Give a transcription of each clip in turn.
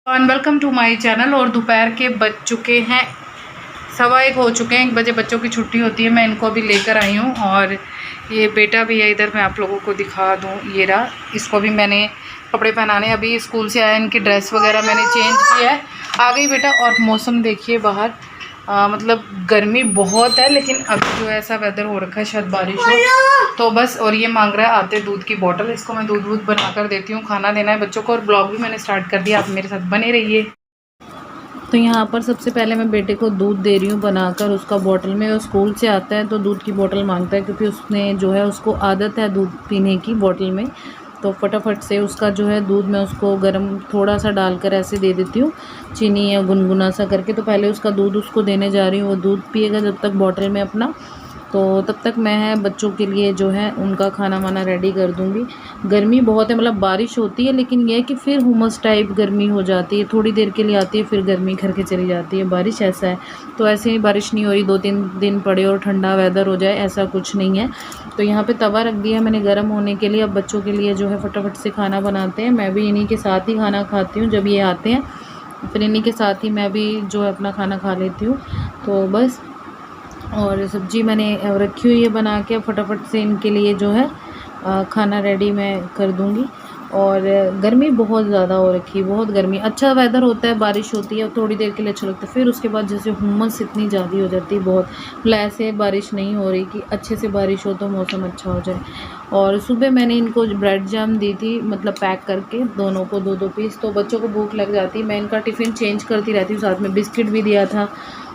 And welcome to my channel. और दोपहर के बज चुके हैं 1:15 हो चुके हैं। 1 बजे बच्चों की छुट्टी होती है। मैं इनको अभी लेकर आई हूँ और ये बेटा भी है इधर। मैं आप लोगों को दिखा दूँ, ये रहा। इसको भी मैंने कपड़े पहनाने, अभी स्कूल से आया, इनकी ड्रेस वगैरह मैंने चेंज किया है। आ गई बेटा। और मौसम देखिए बाहर, मतलब गर्मी बहुत है, लेकिन अभी जो ऐसा वेदर हो रखा है शायद बारिश हो तो बस। और ये मांग रहा है आते दूध की बोतल। इसको मैं दूध बना कर देती हूँ। खाना देना है बच्चों को और ब्लॉग भी मैंने स्टार्ट कर दिया। आप मेरे साथ बने रहिए। तो यहाँ पर सबसे पहले मैं बेटे को दूध दे रही हूँ बनाकर उसका बोतल में। वो स्कूल से आता है तो दूध की बोतल मांगता है, क्योंकि उसने जो है उसको आदत है दूध पीने की बोतल में। तो फटाफट से उसका जो है दूध मैं उसको गर्म थोड़ा सा डालकर ऐसे दे देती हूँ, चीनी या गुनगुना सा करके। तो पहले उसका दूध उसको देने जा रही हूँ। वो दूध पिएगा जब तक बोतल में अपना, तो तब तक मैं बच्चों के लिए जो है उनका खाना वाना रेडी कर दूँगी। गर्मी बहुत है, मतलब बारिश होती है लेकिन यह है कि फिर हुमस टाइप गर्मी हो जाती है, थोड़ी देर के लिए आती है फिर गर्मी करके चली जाती है। बारिश ऐसा है, तो ऐसे ही बारिश नहीं हो रही 2-3 दिन पड़े और ठंडा वेदर हो जाए, ऐसा कुछ नहीं है। तो यहाँ पे तवा रख दिया मैंने गर्म होने के लिए। अब बच्चों के लिए जो है फटाफट से खाना बनाते हैं। मैं भी इन्हीं के साथ ही खाना खाती हूँ, जब ये आते हैं फिर इन्हीं के साथ ही मैं भी जो है अपना खाना खा लेती हूँ। तो बस, और सब्ज़ी मैंने रखी हुई है बना के। फटाफट से इनके लिए जो है खाना रेडी मैं कर दूँगी। और गर्मी बहुत ज़्यादा हो रखी है, बहुत गर्मी। अच्छा वेदर होता है, बारिश होती है थोड़ी देर के लिए अच्छा लगता है, फिर उसके बाद जैसे हुम्मस इतनी ज़्यादा हो जाती है बहुत। मतलब ऐसे बारिश नहीं हो रही कि अच्छे से बारिश हो तो मौसम अच्छा हो जाए। और सुबह मैंने इनको ब्रेड जाम दी थी, मतलब पैक करके दोनों को 2-2 पीस। तो बच्चों को भूख लग जाती है, मैं इनका टिफ़िन चेंज करती रहती हूँ, साथ में बिस्किट भी दिया था।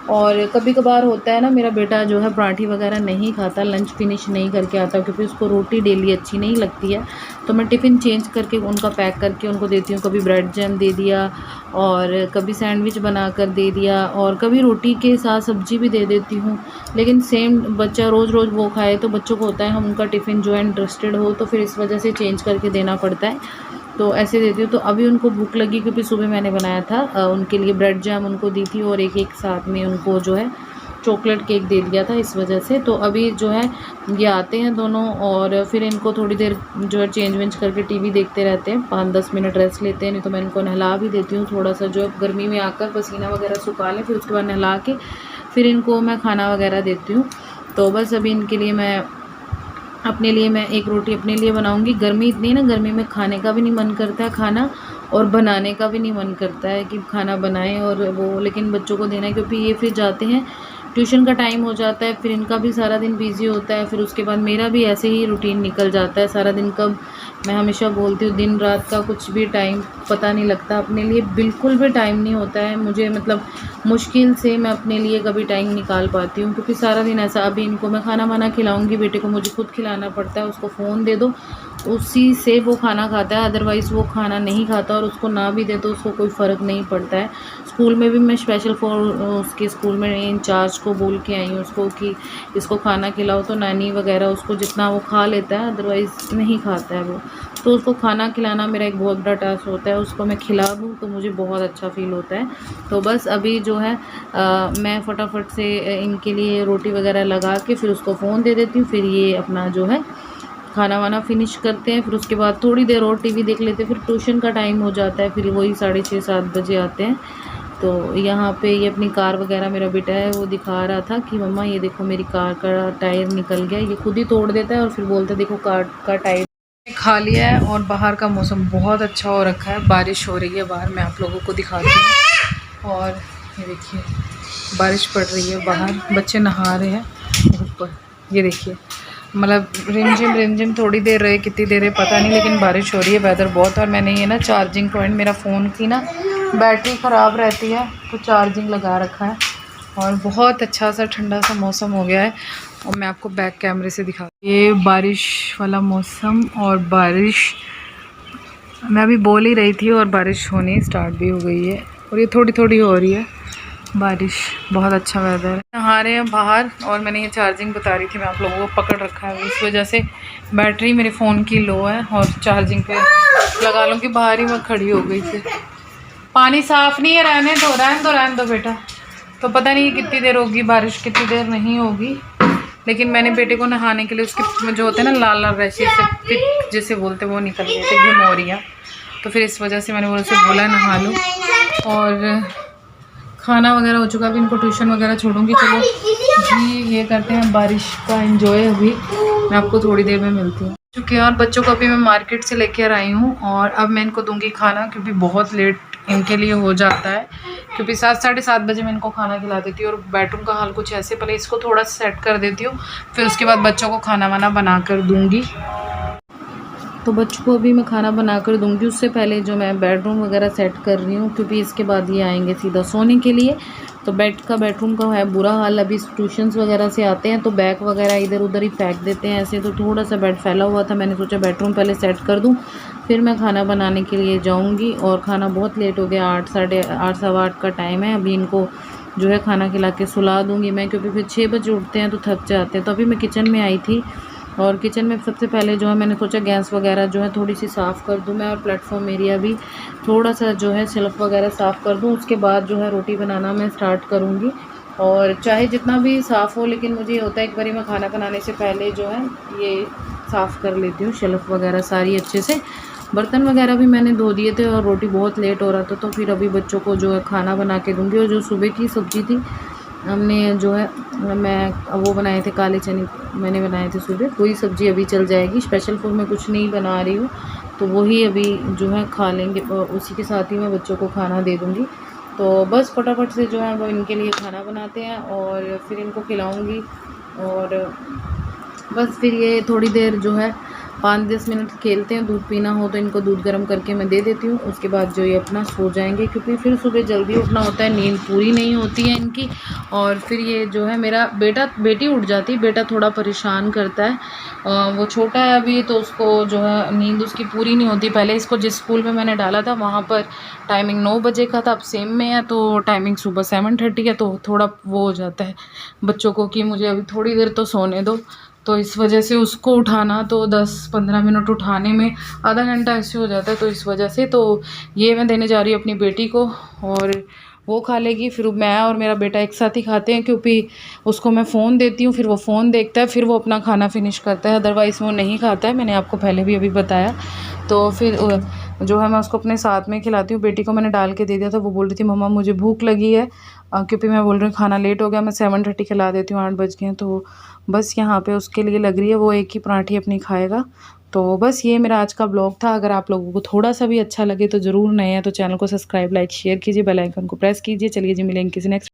और कभी कभार होता है ना, मेरा बेटा जो है पराठी वगैरह नहीं खाता, लंच फिनिश नहीं करके आता, क्योंकि उसको रोटी डेली अच्छी नहीं लगती है। तो मैं टिफ़िन चेंज करके उनका पैक करके उनको देती हूँ। कभी ब्रेड जैम दे दिया और कभी सैंडविच बना कर दे दिया, और कभी रोटी के साथ सब्ज़ी भी दे देती हूँ। लेकिन सेम बच्चा रोज़ रोज़ वो खाए तो बच्चों को होता है हम उनका टिफ़िन जो है इंटरेस्टेड हो, तो फिर इस वजह से चेंज करके देना पड़ता है। तो ऐसे देती हूँ। तो अभी उनको भूख लगी, क्योंकि सुबह मैंने बनाया था उनके लिए ब्रेड जैम उनको दी थी, और एक साथ में उनको जो है चॉकलेट केक दे दिया था, इस वजह से। तो अभी जो है ये आते हैं दोनों, और फिर इनको थोड़ी देर जो है चेंज वेंज करके टीवी देखते रहते हैं, 5-10 मिनट रेस्ट लेते हैं। नहीं तो मैं इनको नहला भी देती हूँ थोड़ा सा, जो गर्मी में आकर पसीना वगैरह सुखा लें, फिर उसके बाद नहला के फिर इनको मैं खाना वगैरह देती हूँ। तो बस अभी इनके लिए मैं अपने लिए मैं एक रोटी अपने लिए बनाऊंगी। गर्मी इतनी है ना, गर्मी में खाने का भी नहीं मन करता है खाना, और बनाने का भी नहीं मन करता है कि खाना बनाएं और वो, लेकिन बच्चों को देना है, क्योंकि ये फिर जाते हैं ट्यूशन का टाइम हो जाता है, फिर इनका भी सारा दिन बिजी होता है, फिर उसके बाद मेरा भी ऐसे ही रूटीन निकल जाता है सारा दिन। कब, मैं हमेशा बोलती हूँ दिन रात का कुछ भी टाइम पता नहीं लगता, अपने लिए बिल्कुल भी टाइम नहीं होता है मुझे। मतलब मुश्किल से मैं अपने लिए कभी टाइम निकाल पाती हूँ, क्योंकि सारा दिन ऐसा। अभी इनको मैं खाना वाना खिलाऊंगी, बेटे को मुझे खुद खिलाना पड़ता है, उसको फ़ोन दे दो उसी से वो खाना खाता है, अदरवाइज़ वो खाना नहीं खाता। और उसको ना भी दे तो उसको कोई फ़र्क नहीं पड़ता है। स्कूल में भी मैं स्पेशल फॉर उसके स्कूल में इंचार्ज को बोल के आई हूँ उसको कि इसको खाना खिलाओ, तो नानी वगैरह उसको जितना वो खा लेता है, अदरवाइज़ नहीं खाता है वो। तो उसको खाना खिलाना मेरा एक बहुत बड़ा टास्क होता है। उसको मैं खिला दूँ तो मुझे बहुत अच्छा फ़ील होता है। तो बस अभी जो है मैं फटाफट से इनके लिए रोटी वगैरह लगा के फिर उसको फ़ोन दे देती हूँ। फिर ये अपना जो है खाना वाना फिनिश करते हैं, फिर उसके बाद थोड़ी देर और टीवी देख लेते हैं, फिर ट्यूशन का टाइम हो जाता है, फिर वही 6:30-7 बजे आते हैं। तो यहाँ पे ये अपनी कार वगैरह, मेरा बेटा है वो दिखा रहा था कि मम्मा ये देखो मेरी कार का टायर निकल गया। ये खुद ही तोड़ देता है और फिर बोलता है देखो कार का टायर। खा लिया है और बाहर का मौसम बहुत अच्छा हो रखा है, बारिश हो रही है बाहर, मैं आप लोगों को दिखाती हूँ। और ये देखिए बारिश पड़ रही है बाहर, बच्चे नहा रहे हैं ऊपर, ये देखिए। मतलब रिमझिम थोड़ी देर रहे, कितनी देर है पता नहीं, लेकिन बारिश हो रही है, वेदर बहुत। और मैंने ये ना चार्जिंग पॉइंट, मेरा फ़ोन की ना बैटरी ख़राब रहती है तो चार्जिंग लगा रखा है। और बहुत अच्छा सा ठंडा सा मौसम हो गया है। और मैं आपको बैक कैमरे से दिखा, ये बारिश वाला मौसम, और बारिश मैं अभी बोल ही रही थी और बारिश होनी स्टार्ट भी हो गई है, और ये थोड़ी थोड़ी हो रही है बारिश। बहुत अच्छा वेदर है। नहा रहे हैं बाहर, और मैंने ये चार्जिंग बता रही थी मैं आप लोगों को, पकड़ रखा है इस वजह से बैटरी मेरे फ़ोन की लो है, और चार्जिंग पे लगा लूँ कि बाहर ही मैं खड़ी हो गई थी। पानी साफ़ नहीं है, रहने दो बेटा। तो पता नहीं कितनी देर होगी बारिश, कितनी देर नहीं होगी। लेकिन मैंने बेटे को नहाने के लिए उसके जो होते हैं ना लाल लाल रैशेज से, पिक जैसे बोलते हैं, वो निकल गए थे, घुमोरियाँ। तो फिर इस वजह से मैंने उनसे बोला नहा लो। और खाना वगैरह हो चुका, अभी इनको ट्यूशन वगैरह छोड़ूंगी। चलो जी ये करते हैं बारिश का एंजॉय। अभी मैं आपको थोड़ी देर में मिलती हूँ। क्योंकि यार बच्चों को अभी मैं मार्केट से लेकर आई हूँ और अब मैं इनको दूंगी खाना, क्योंकि बहुत लेट इनके लिए हो जाता है। क्योंकि 7 साढ़े 7 बजे मैं इनको खाना खिला देती हूँ और बेडरूम का हाल कुछ ऐसे, पहले इसको थोड़ा सेट कर देती हूँ, फिर उसके बाद बच्चों को खाना वाना बना कर दूँगी। तो बच्चों को अभी मैं खाना बना कर दूँगी, उससे पहले जो मैं बेडरूम वगैरह सेट कर रही हूँ, क्योंकि इसके बाद ये आएंगे सीधा सोने के लिए। तो बेडरूम का है बुरा हाल। अभी ट्यूशन्स वगैरह से आते हैं तो बैग वगैरह इधर उधर ही फेंक देते हैं ऐसे, तो थोड़ा सा बेड फैला हुआ था। मैंने सोचा बेडरूम पहले सेट कर दूँ, फिर मैं खाना बनाने के लिए जाऊँगी। और खाना बहुत लेट हो गया, 8 साढ़े 8 सवा 8 का टाइम है। अभी इनको जो है खाना खिला के सुला दूँगी मैं, क्योंकि फिर 6 बजे उठते हैं तो थक जाते हैं। तो अभी मैं किचन में आई थी और किचन में सबसे पहले जो है मैंने सोचा गैस वगैरह जो है थोड़ी सी साफ़ कर दूं मैं, और प्लेटफॉर्म एरिया भी थोड़ा सा जो है शेल्फ वगैरह साफ़ कर दूं। उसके बाद जो है रोटी बनाना मैं स्टार्ट करूंगी। और चाहे जितना भी साफ़ हो, लेकिन मुझे ये होता है एक बारी मैं खाना बनाने से पहले जो है ये साफ़ कर लेती हूँ शेल्फ वगैरह सारी अच्छे से। बर्तन वगैरह भी मैंने धो दिए थे और रोटी बहुत लेट हो रहा था, तो फिर अभी बच्चों को जो है खाना बना के दूँगी। और जो सुबह की सब्ज़ी थी हमने जो है मैं वो बनाए थे काले चने मैंने बनाए थे सुबह, वही सब्ज़ी अभी चल जाएगी। स्पेशल फूड मैं कुछ नहीं बना रही हूँ, तो वही अभी जो है खा लेंगे और उसी के साथ ही मैं बच्चों को खाना दे दूँगी। तो बस फटाफट से जो है वो इनके लिए खाना बनाते हैं और फिर इनको खिलाऊँगी। और बस फिर ये थोड़ी देर जो है 5-10 मिनट खेलते हैं। दूध पीना हो तो इनको दूध गर्म करके मैं दे देती हूँ। उसके बाद जो ये अपना सो जाएंगे, क्योंकि फिर सुबह जल्दी उठना होता है, नींद पूरी नहीं होती है इनकी। और फिर ये जो है मेरा बेटी उठ जाती है, बेटा थोड़ा परेशान करता है। वो छोटा है अभी, तो उसको जो है नींद उसकी पूरी नहीं होती। पहले इसको जिस स्कूल में मैंने डाला था वहाँ पर टाइमिंग 9 बजे का था, अब सेम में है तो टाइमिंग सुबह 7:30 है। तो थोड़ा वो हो जाता है बच्चों को कि मुझे अभी थोड़ी देर तो सोने दो। तो इस वजह से उसको उठाना तो 10-15 मिनट उठाने में आधा घंटा ऐसे हो जाता है। तो इस वजह से तो ये मैं देने जा रही हूँ अपनी बेटी को, और वो खा लेगी। फिर मैं और मेरा बेटा एक साथ ही खाते हैं, क्योंकि उसको मैं फ़ोन देती हूँ, फिर वो फ़ोन देखता है, फिर वो अपना खाना फिनिश करता है, अदरवाइज़ वो नहीं खाता है। मैंने आपको पहले भी अभी बताया। तो फिर जो है मैं उसको अपने साथ में खिलाती हूँ। बेटी को मैंने डाल के दे दिया था, वो बोल रही थी मम्मा मुझे भूख लगी है, क्योंकि मैं बोल रही हूँ खाना लेट हो गया। मैं 7:30 खिला देती हूँ, 8 बज गए हैं। तो बस यहाँ पे उसके लिए लग रही है, वो एक ही पराठी अपनी खाएगा। तो बस ये मेरा आज का ब्लॉग था। अगर आप लोगों को थोड़ा सा भी अच्छा लगे तो ज़रूर, नए हैं तो चैनल को सब्सक्राइब, लाइक, शेयर कीजिए, बेल आइकन को प्रेस कीजिए। चलिए जी मिलेंगे किसी नेक्स्ट